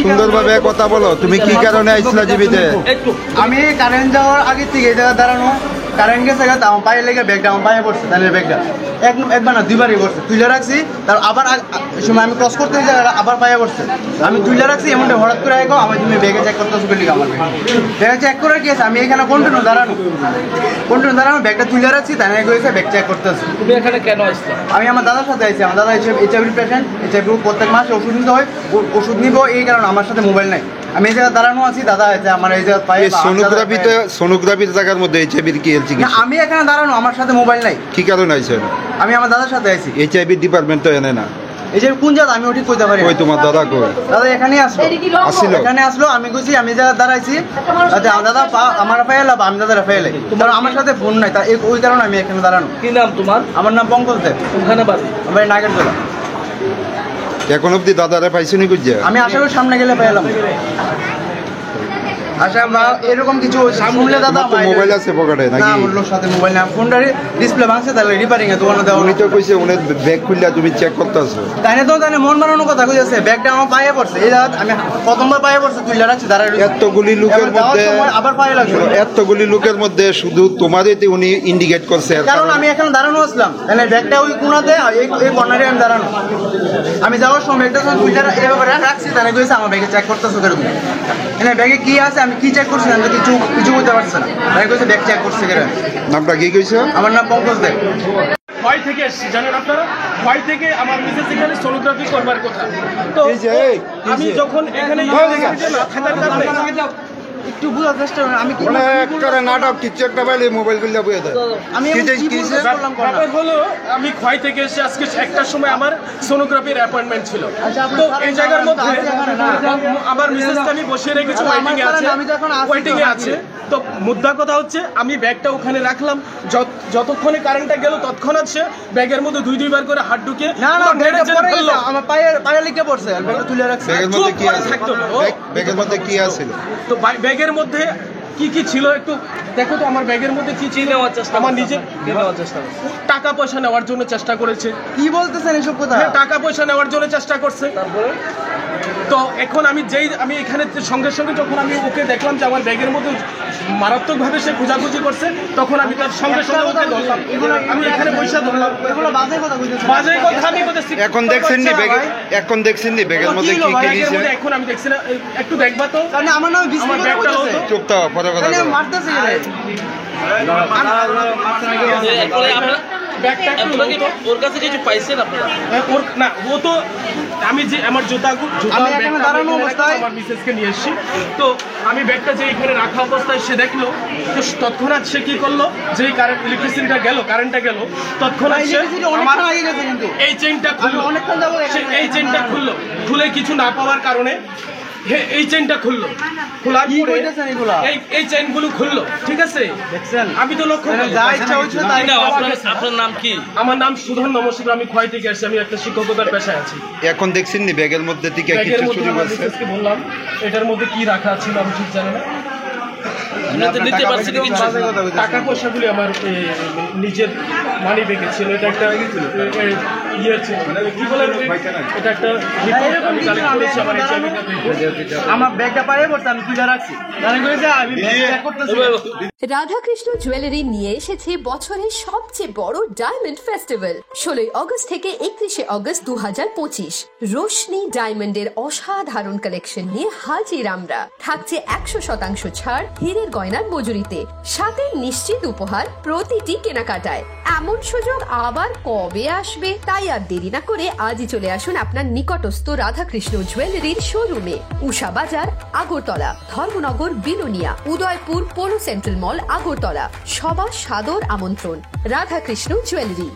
সুন্দরভাবে কথা বলো। তুমি কি কারণে আইছিলা জীবিতে? আমি কারেন্ট যাওয়ার আগে থেকে এই জায়গায় দাঁড়ানো, কারেন্ট গেছে আমার পায়ে লেগে ব্যাগটা আমার পায়ে পড়ছে, তাহলে ব্যাগটা একবার না দুইবারই পড়ছে, তুলে রাখছি। তার আবার সময় আমি ক্রস করতে জায়গাটা আবার পায়ে পড়ছে, আমি তুলে রাখছি। এমনটা হঠাৎ করে আইকো আমি তুমি ব্যাগে চেক করতেছো বলি আমার ব্যাগে চেক করে কি আছে, আমি এখানে কন্টিনিউ দাঁড়ানো ব্যাগটা তুলে রাখছি, তাই না গেছে ব্যাগ চেক করতেছি। তুমি এখানে কেন আসছো? আমি আমার দাদার সাথে আইছি, আমার দাদা এইচআইভি পেশেন্ট, এইচআইভি প্রত্যেক মাসে ওষুধ নিতে হয়, ওষুধ নিবো এই কারণে আমার সাথে মোবাইল নাই। আমি এই জায়গায় দাঁড়ানো আছি, দাদা আছে আমার এই জায়গায় পায়ে সোনোগ্রাফির জায়গার মধ্যে এইচআইভির কি চিকিৎসা? আমি এখানে দাঁড়ানো, আমার সাথে মোবাইল নাই। কি কারণে আইছেন? আমি আমার দাদার সাথে আইছি। এইচআইভি ডিপার্টমেন্ট তো এনে না, এই যে কোন জায়গা আমি ওটি কইতে পারি। কই তোমার দাদা কই? দাদা এখানেই আসলো, এখানে আসলো, আমি কইছি আমি এই জায়গায় দাঁড়াইছি। আচ্ছা আমার দাদা আমার পায়ে লাভ, আমি দাদার পায়ে লাই, তোমার আমার সাথে ফোন নাই, তা ওই কারণে আমি এখানে দাঁড়ানো। কি নাম তোমার? আমার নাম পঙ্কজ দেব। কোনখানে বাড়ি? আমার নাগেরজোলা। এখন অব্দি দাদারে পাইছনি কইয়া? আমি আশা করি সামনে গেলে পাইলাম। আচ্ছা এরকম কিছু শুনলে দাদা মোবাইল আছে পকেটে নাকি? না আমার সাথে মোবাইল না, ফোনটা ডিসপ্লে ভাঙছে, তাহলে রিপেয়ারিং এ দোকানে দেওয়া। উনি তো কইছে উনি ব্যাগ খুললা তুমি চেক করতেছো, তাই না? তো তাই মন বানানোর কথা কইছে, ব্যাগটা আমার পায়ে পড়ছে, এই জায়গা আমি প্রথমবার পায়ে পড়ছে, তুইলা রাখছি দাঁড়ায়। এতগুলি লোকের মধ্যে আবার পায়ে লাগছে, এতগুলি লোকের মধ্যে শুধু তোমাদেরই উনি ইন্ডিকেট করছে, কারণ আমি এখানে দাঁড়ানো আসলাম, তাহলে ব্যাগটা ওই কোণাতে এই কর্নারে আমি দাঁড়ানো। আমি যাওয়ার সময় ব্যাগটা তুইলা এভাবে রাখছি, তাহলে কইছে আমার ব্যাগে চেক করতেছো কেরকম, এখানে ব্যাগে কি আছে আমি কি চেক করছি, আমি তো কিছু বুঝতে পারছি না, তাই কইছে ব্যাগ চেক করছে কেন। নামটা কি কইছো? আমার নাম পঙ্কজ দেব। ভয় থেকে এসেছি, জানেন আপনারা, ভয় থেকে আমার মিসেস এখানে সোনোগ্রাফি করবার কথা। তো আমি যখন এখানে থাকার কারণে একটু বুঝার চেষ্টা করেন, আমি কি নাটক কিছু একটা পাইলে মোবাইল খুললা বইয়া দেয়। আমি ব্যাপার হলো আমি ক্ষয় থেকে এসে আজকে একটার সময় আমার সোনোগ্রাফির অ্যাপয়েন্টমেন্ট ছিল। তো এই জায়গার মধ্যে আমার মিসেসকে আমি বসিয়ে রেখেছি, ওয়েটিং এ আছে। তো মুদ্রা কথা হচ্ছে আমি ব্যাগটা ওখানে রাখলাম, যতক্ষণে কারেন্টটা গেল তৎক্ষণাৎ সে ব্যাগের মধ্যে দুইবার করে হাত ঢুকে আমার পায়ে লিখে পড়ছে, ব্যাগটা তুলে রাখছে। ব্যাগের মধ্যে কি আছে? তো ব্যাগের মধ্যে কি কি ছিল একটু দেখো তো, আমার ব্যাগের মধ্যে কি ছিল। আমার নিজের টাকা পয়সা নেওয়ার জন্য চেষ্টা করেছে। কি বলতেছেন এসব কথা? টাকা পয়সা নেওয়ার জন্য চেষ্টা করছে। তো এখন আমি এখানে সঙ্গে সঙ্গে যখন আমি ওকে দেখলাম যে আমার ব্যাগের মধ্যে মারাত্মকভাবে সে খোঁজাখুঁজি করছে, তখন আমি তার সঙ্গে সঙ্গে ওকে ধরলাম, আমি এখানে পয়সা ধরলাম। বাজে কথা আমি বলতেছি। এখন দেখছেন নি ব্যাগের মধ্যে কি কি দিয়েছে? এখন আমি দেখছি না, একটু দেখবা তো। কারণ আমার নাম আমার ব্যাগটা হতো চুপ তো পরে কথা বলো। মারতেছে ওর কাছে কিছু পাইছেন আপনারা? না, ও তো আমি যে আমার জুতা দাঁড়ানো অবস্থায় আমার মিসেসকে নিয়ে এসেছি। তো আমি ব্যাগটা যে এখানে রাখা অবস্থায় সে দেখলো, তো তৎক্ষণাৎ সে কি করলো, যেই ইলেকট্রিসিটিটা গেল, কারেন্টটা গেল, তৎক্ষণাৎ এই চেইনটা খুললো, এই চেইনটা খুললো, খুলে কিছু না পাওয়ার কারণে এই চেইনটা খুললো, খোলার পরে এই চেইনগুলো খুললো, ঠিক আছে? আমি তো লক্ষ্য আপনার নাম কি? আমার নাম সুধন নমস্কার, আমি ক্ষয় থেকে আসছি, আমি একটা শিক্ষকতার পেশায় আছি। এখন দেখছেন নি ব্যাগের মধ্যে থেকে ব্যাগের কিছু মধ্যে চুরি আমার করছে? মিসেসকে বললাম এটার মধ্যে কি রাখা ছিল আমি ঠিক জানি না। নিতে পারছেন কিছু? টাকা পয়সাগুলি আমার নিজের মানি ব্যাগে ছিল। এটা একটা ইয়ে ছিল, কি বলে, এটা একটা রিপোর্ট আমি কালেক্ট করেছি আমার আমার ব্যাগটা পায়ে পড়ছে, আমি তুলে রাখছি, আমি চেক করতেছি। রাধাকৃষ্ণ জুয়েলারি নিয়ে এসেছে বছরের সবচেয়ে বড় ডায়মন্ড ফেস্টিভ্যাল 16 আগস্ট থেকে 31 আগস্ট 2025। রোশনি ডায়মন্ডের অসাধারণ কালেকশন নিয়ে হাজির আমরা। থাকছে 100% ছাড় হীরের গয়নার মজুরিতে, সাথে নিশ্চিত উপহার প্রতিটি কেনাকাটায়। এমন সুযোগ আবার কবে আসবে? তাই আর দেরি না করে আজই চলে আসুন আপনার নিকটস্থ রাধাকৃষ্ণ জুয়েলারির শোরুমে। উষা বাজার, আগরতলা, ধর্মনগর, বিলোনিয়া, উদয়পুর, পোলো সেন্ট্রাল মল, আগরতলা। সবার সাদর আমন্ত্রণ। রাধাকৃষ্ণ জুয়েলারি।